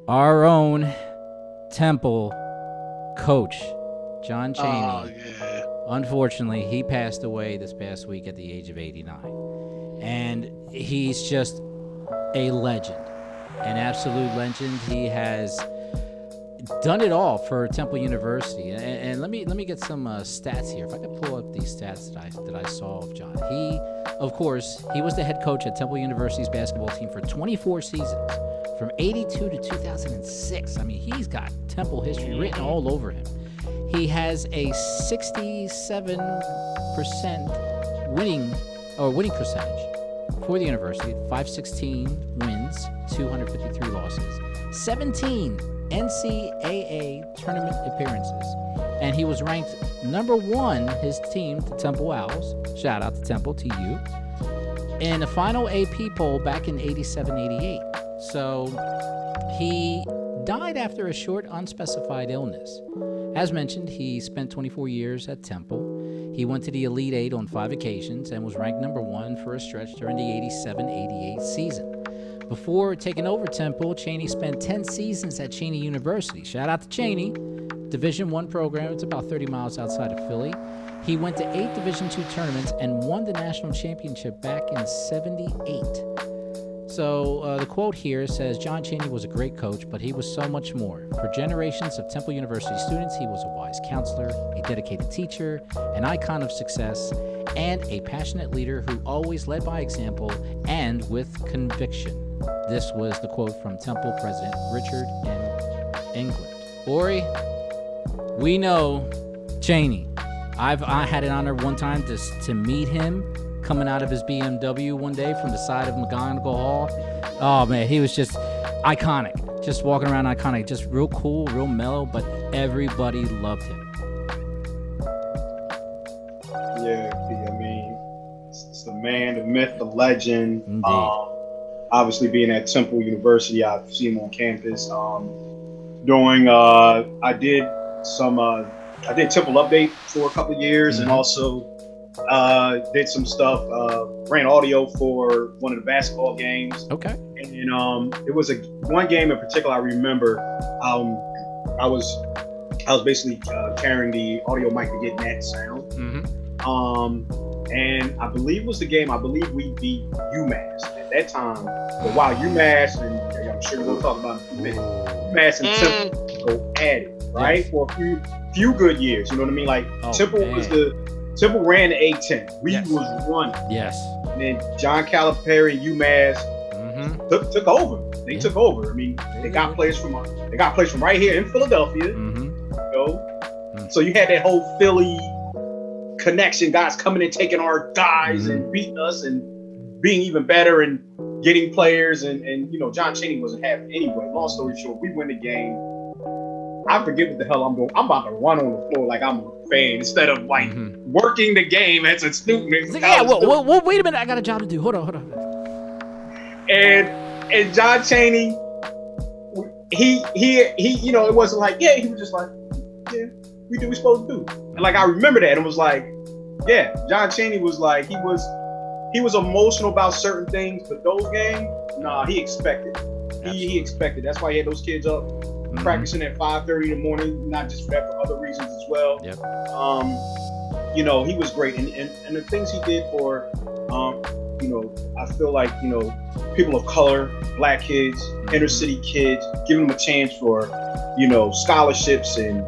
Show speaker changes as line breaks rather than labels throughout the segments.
our own Temple coach, John Cheney.
Oh, yeah.
Unfortunately, he passed away this past week at the age of 89. And he's just a legend, an absolute legend. He has done it all for Temple University. And let me get some stats here. If I could pull up these stats that I saw of John. He, of course, he was the head coach at Temple University's basketball team for 24 seasons, from 82 to 2006. I mean, he's got Temple history written all over him. He has a 67% winning percentage for the university, 516 wins, 253 losses, 17 NCAA tournament appearances, and he was ranked number one, his team, the Temple Owls, shout out to Temple, TU, in the final AP poll back in 87-88. So he died after a short, unspecified illness. As mentioned, he spent 24 years at Temple. He went to the Elite Eight on 5 occasions and was ranked number one for a stretch during the 87-88 season. Before taking over Temple, Chaney spent 10 seasons at Chaney University. Shout out to Chaney, Division I program. It's about 30 miles outside of Philly. He went to 8 Division II tournaments and won the national championship back in '78. So the quote here says, John Cheney was a great coach, but he was so much more. For generations of Temple University students, he was a wise counselor, a dedicated teacher, an icon of success, and a passionate leader who always led by example and with conviction. This was the quote from Temple President Richard M. England. Ori, we know Chaney. I had an honor one time to meet him coming out of his BMW one day from the side of McGonagall Hall. Oh, man, he was just iconic. Just walking around iconic. Just real cool, real mellow, but everybody loved him.
Yeah, I mean, it's the man, the myth, the legend.
Indeed.
Obviously, being at Temple University, I've seen him on campus. I did Temple Update for a couple of years, and also did some stuff, ran audio for one of the basketball games.
Okay.
And it was one game in particular I remember. I was basically carrying the audio mic to get that sound. And I believe it was the game. I believe we beat UMass at that time. But while UMass, and I'm sure we'll talk about it in a minute, UMass and Temple go at it, right?
Yes.
For a few good years. You know what I mean? Like Temple ran the A10. We was running.
Yes.
And then John Calipari and UMass took over. They took over. I mean, they got players from right here in Philadelphia. You know? So you had that whole Philly connection, guys coming and taking our guys and beating us and being even better and getting players. And you know, John Cheney wasn't having anyway. Long story short, we win the game. I forget what the hell I'm doing. I'm about to run on the floor like I'm a fan instead of like working the game as a student.
Yeah, well, wait a minute. I got a job to do. Hold on.
And John Cheney, he, you know, it wasn't like, he was just like, we do what we're supposed to do. And like, I remember that, and it was like, John Cheney was like, he was emotional about certain things, but those games, he expected. He expected. That's why he had those kids up practicing at 5:30 in the morning, not just for that, for other reasons as well.
Yep.
You know, he was great, and the things he did for, you know, I feel like, you know, people of color, black kids, inner city kids, giving them a chance for, you know, scholarships and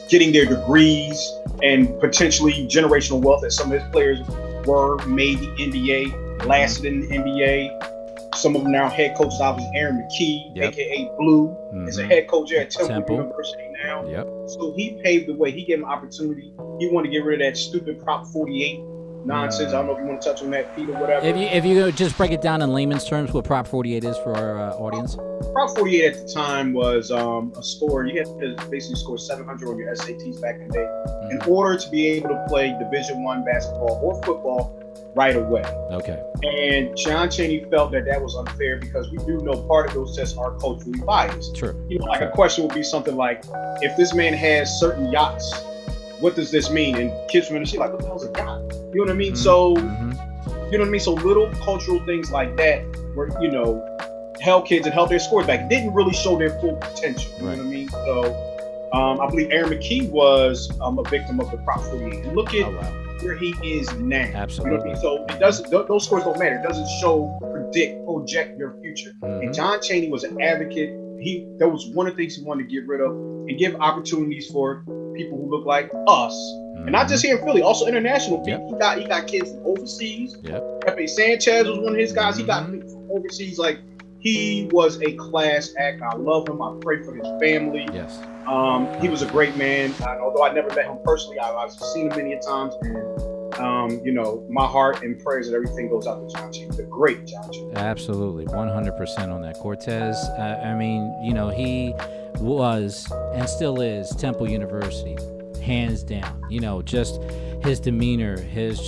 getting their degrees and potentially generational wealth, as some of his players were, made the NBA, lasted in the NBA. Some of them now head coaches. Obviously, Aaron McKee, aka Blue, is a head coach at Temple University now.
Yep.
So he paved the way. He gave him opportunity. He wanted to get rid of that stupid Prop 48 nonsense. I don't know if you want to touch on that, Pete, or whatever.
If you just break it down in layman's terms, what Prop 48 is for our audience.
Prop 48 at the time was a score. You had to basically score 700 on your SATs back in the day in order to be able to play Division I basketball or football right away.
Okay.
And John Cheney felt that was unfair because we do know part of those tests are culturally biased.
True.
You know, like a question would be something like, if this man has certain yachts, what does this mean? And kids from the city like, what the hell's a yacht? You know what I mean? So, you know what I mean? So little cultural things like that were, you know, held kids and held their scores back. Didn't really show their full potential. You know what I mean? So I believe Aaron McKee was a victim of the Prop 48. And look at where he is now.
Absolutely.
You know what I mean? So it doesn't. Those scores don't matter. It doesn't project your future. And John Cheney was an advocate. That was one of the things he wanted to get rid of and give opportunities for people who look like us, and not just here in Philly, also international people. He got kids from overseas. Pepe Sanchez was one of his guys. He got people from overseas. Like, he was a class act. I love him. I pray for his family.
Yes.
He was a great man. Although I never met him personally, I've seen him many a times. And you know, my heart and prayers and everything goes out to John Cheney, the great John Cheney.
Absolutely, 100% on that. Cortez, I mean, you know, he was and still is Temple University, hands down. You know, just his demeanor, his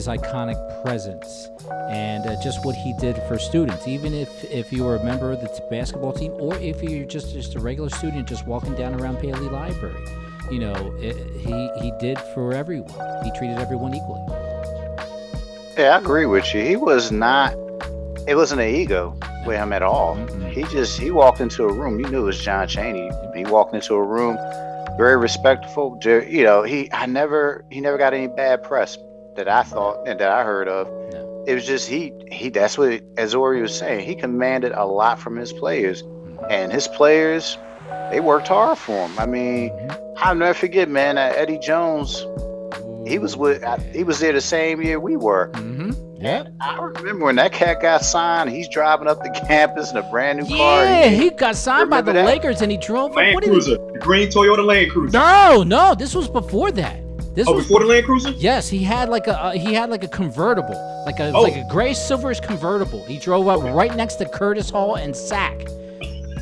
iconic presence, and just what he did for students. Even if you were a member of the basketball team, or if you're just a regular student just walking down around Paley Library, you know, he did for everyone. He treated everyone equally.
Yeah, I agree with you. He was not. It wasn't an ego with him at all. He walked into a room. You knew it was John Cheney. He walked into a room, very respectful. You know, he never got any bad press that I thought and that I heard of. No. It was just he. That's what, as Ori was saying, he commanded a lot from his players, and his players, they worked hard for him. I mean, I'll never forget, man. Eddie Jones, he was there the same year we were.
Yeah,
I remember when that cat got signed. He's driving up the campus in a brand new car.
Yeah, he got signed by the Lakers, and he drove
Land Cruiser, the green Toyota Land Cruiser.
No, this was before that. This was
before the Land Cruiser.
Yes, he had like a convertible, like a gray silverish convertible. He drove up right next to Curtis Hall and Sack.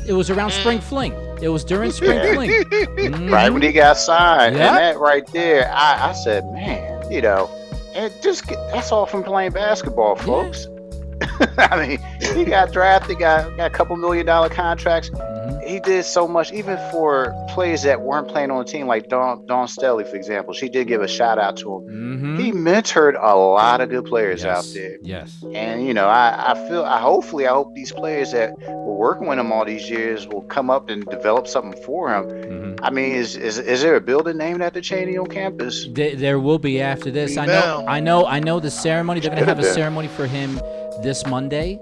It was around Spring Fling. It was during Spring Fling.
Right when he got signed, and that right there, I said, man, you know. And that's all from playing basketball, folks. Yeah. I mean, he got drafted, got a couple $1 million contracts. He did so much, even for players that weren't playing on the team, like Dawn Stelly, for example. She did give a shout out to him. He mentored a lot of good players out there.
Yes.
And you know, I hope these players that were working with him all these years will come up and develop something for him. I mean, is there a building named after Chaney on campus?
There will be after this. I know the ceremony. They're going to have a ceremony for him this Monday.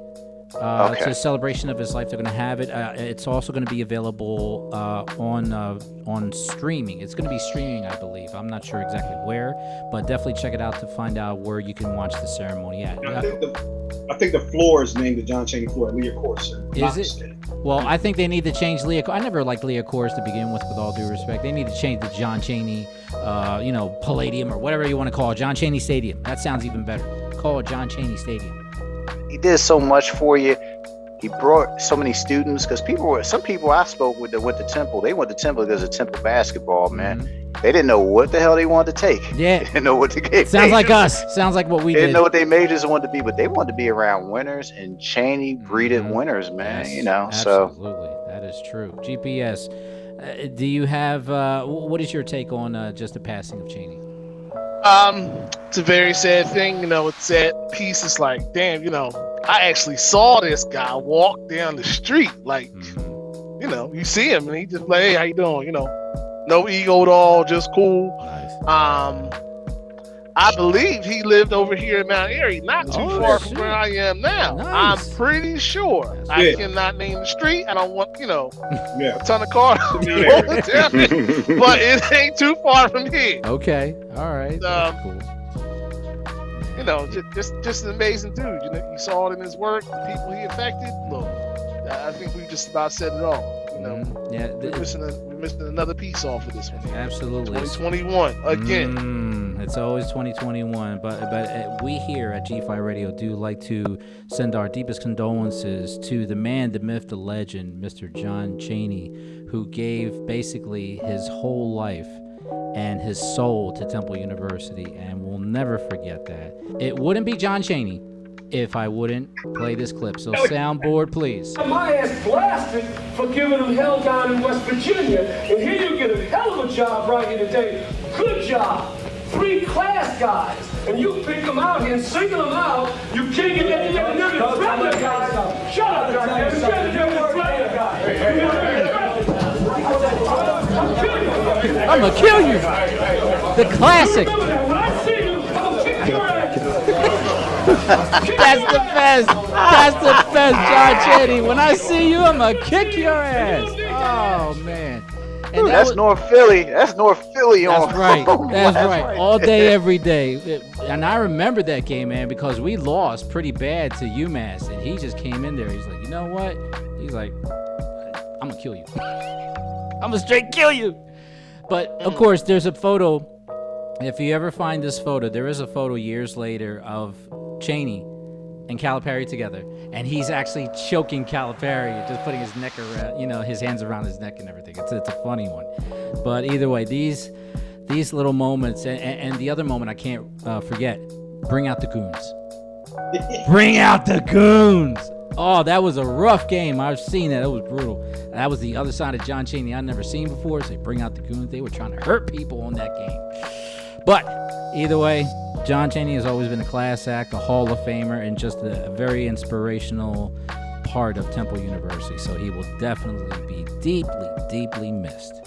It's a celebration of his life. They're going to have it. It's also going to be available on streaming. It's going to be streaming, I believe. I'm not sure exactly where, but definitely check it out to find out where you can watch the ceremony at.
I think the floor is named the John Cheney floor at Leah Course.
Is it? Well, I think they need to change Leah. I never liked Leah Course to begin with all due respect. They need to change the John Cheney, Palladium or whatever you want to call it. John Cheney Stadium. That sounds even better. Call it John Cheney Stadium.
He did so much for you. He brought so many students, because some people I spoke with that went to Temple. They went to Temple because of Temple basketball, man. They didn't know what the hell they wanted to take.
Yeah.
They didn't know what to get.
Sounds like us. Sounds like what we did.
They didn't know what their majors wanted to be, but they wanted to be around winners, and Chaney breeded winners, man.
Yes,
you know,
absolutely. That is true. GPS, do you have, what is your take on just the passing of Chaney?
It's a very sad thing, you know. It's sad piece. It's like, damn, you know, I actually saw this guy walk down the street. Like, you know, you see him and he just like, hey, how you doing? You know, no ego at all, just cool. Nice. I believe he lived over here in Mount Airy, not too far from where I am now. Nice. I'm pretty sure. I cannot name the street. I don't want, you know, a ton of cars to tell me, but it ain't too far from here.
Okay, all right. That's cool.
You know, just an amazing dude. You know, you saw it in his work, the people he affected. Look, I think we just about said it all. You know, we're missing another piece off of this one.
Absolutely.
2021 again.
It's always 2021, but we here at G-Phi Radio do like to send our deepest condolences to the man, the myth, the legend, Mr. John Cheney, who gave basically his whole life and his soul to Temple University, and we'll never forget that. It wouldn't be John Cheney if I wouldn't play this clip. So soundboard, please.
My ass blasted for giving him hell down in West Virginia, and here you get a hell of a job right here today. Good job. 3 class guys, and you pick them out and single them out, you can't get that. You never threaten the guy. Shut up, guy. You never threaten the guy.
I'm gonna kill you. The classic.
When I see you, I'll kick your ass.
That's the best. That's the best, John Cheney. When I see you, I'm gonna kick your ass. Oh man. And
That's North Philly. That's North Philly.
That's right. That's right. All day, every day. And I remember that game, man, because we lost pretty bad to UMass, and he just came in there. He's like, you know what? He's like, I'm gonna kill you. I'm gonna straight kill you. But of course, there's a photo. If you ever find this photo, there is a photo years later of Chaney and Calipari together, and he's actually choking Calipari, just putting his neck around, his hands around his neck and everything. It's a funny one. But either way, these little moments, and the other moment I can't forget, bring out the goons. Bring out the goons. Oh, that was a rough game. I've seen that. It was brutal. That was the other side of John Cheney I'd never seen before. So they bring out the goons. They were trying to hurt people on that game. But either way, John Cheney has always been a class act, a Hall of Famer, and just a very inspirational part of Temple University. So he will definitely be deeply, deeply missed.